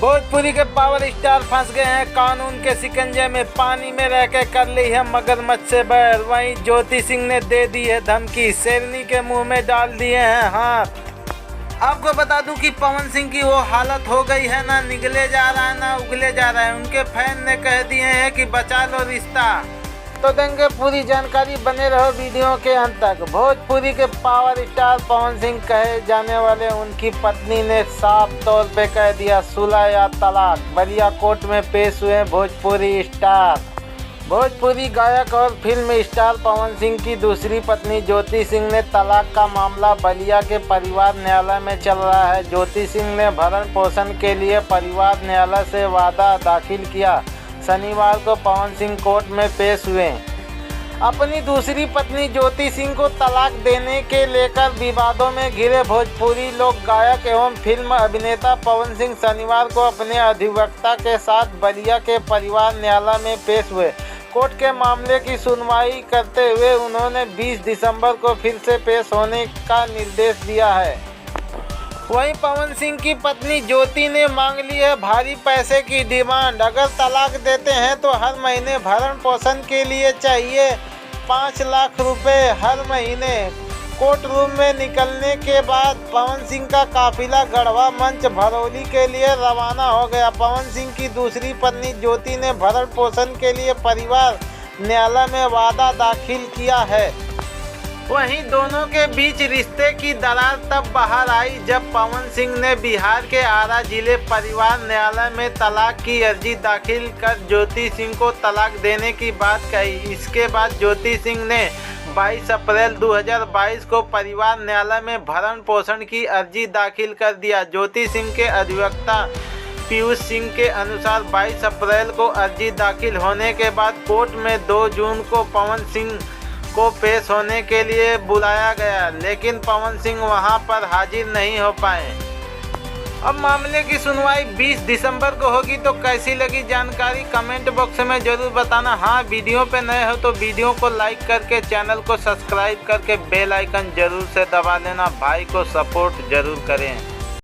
भोजपुरी के power star फंस गए हैं कानून के शिकंजे में, पानी में रह के कर ली है मगरमच्छ से बैर। वहीं ज्योति सिंह ने दे दी है धमकी, शेरनी के मुंह में डाल दिए हैं हाथ। आपको बता दूं कि पवन सिंह की वो हालत हो गई है, ना निगले जा रहा है ना उगले जा रहा है। उनके फैन ने कह दिए हैं कि बचा लो रिश्ता। तो देंगे पूरी जानकारी, बने रहो वीडियो के अंत तक। भोजपुरी के पावर स्टार पवन सिंह कहे जाने वाले उनकी पत्नी ने साफ तौर पे कह दिया सुलह या तलाक। बलिया कोर्ट में पेश हुए भोजपुरी स्टार। भोजपुरी गायक और फिल्म स्टार पवन सिंह की दूसरी पत्नी ज्योति सिंह ने तलाक का मामला बलिया के परिवार न्यायालय में चल रहा है। ज्योति सिंह ने भरण पोषण के लिए परिवार न्यायालय से वादा दाखिल किया। शनिवार को पवन सिंह कोर्ट में पेश हुए। अपनी दूसरी पत्नी ज्योति सिंह को तलाक देने के लेकर विवादों में घिरे भोजपुरी लोक गायक एवं फिल्म अभिनेता पवन सिंह शनिवार को अपने अधिवक्ता के साथ बलिया के परिवार न्यायालय में पेश हुए। कोर्ट के मामले की सुनवाई करते हुए उन्होंने 20 दिसंबर को फिर से पेश होने का निर्देश दिया है। वहीं पवन सिंह की पत्नी ज्योति ने मांग ली है भारी पैसे की डिमांड। अगर तलाक देते हैं तो हर महीने भरण पोषण के लिए चाहिए 5 लाख रुपए हर महीने। कोर्ट रूम में निकलने के बाद पवन सिंह का काफिला गढ़वा मंच भरौली के लिए रवाना हो गया। पवन सिंह की दूसरी पत्नी ज्योति ने भरण पोषण के लिए परिवार न्यायालय में वादा दाखिल किया है। वहीं दोनों के बीच रिश्ते की दरार तब बाहर आई जब पवन सिंह ने बिहार के आरा जिले परिवार न्यायालय में तलाक की अर्जी दाखिल कर ज्योति सिंह को तलाक देने की बात कही। इसके बाद ज्योति सिंह ने 22 अप्रैल 2022 को परिवार न्यायालय में भरण पोषण की अर्जी दाखिल कर दिया। ज्योति सिंह के अधिवक्ता पीयूष सिंह के अनुसार 22 अप्रैल को अर्जी दाखिल होने के बाद कोर्ट में 2 जून को पवन सिंह को पेश होने के लिए बुलाया गया, लेकिन पवन सिंह वहां पर हाजिर नहीं हो पाए। अब मामले की सुनवाई 20 दिसंबर को होगी। तो कैसी लगी जानकारी कमेंट बॉक्स में जरूर बताना। हाँ, वीडियो पे नए हो तो वीडियो को लाइक करके चैनल को सब्सक्राइब करके बेल आइकन जरूर से दबा देना। भाई को सपोर्ट जरूर करें।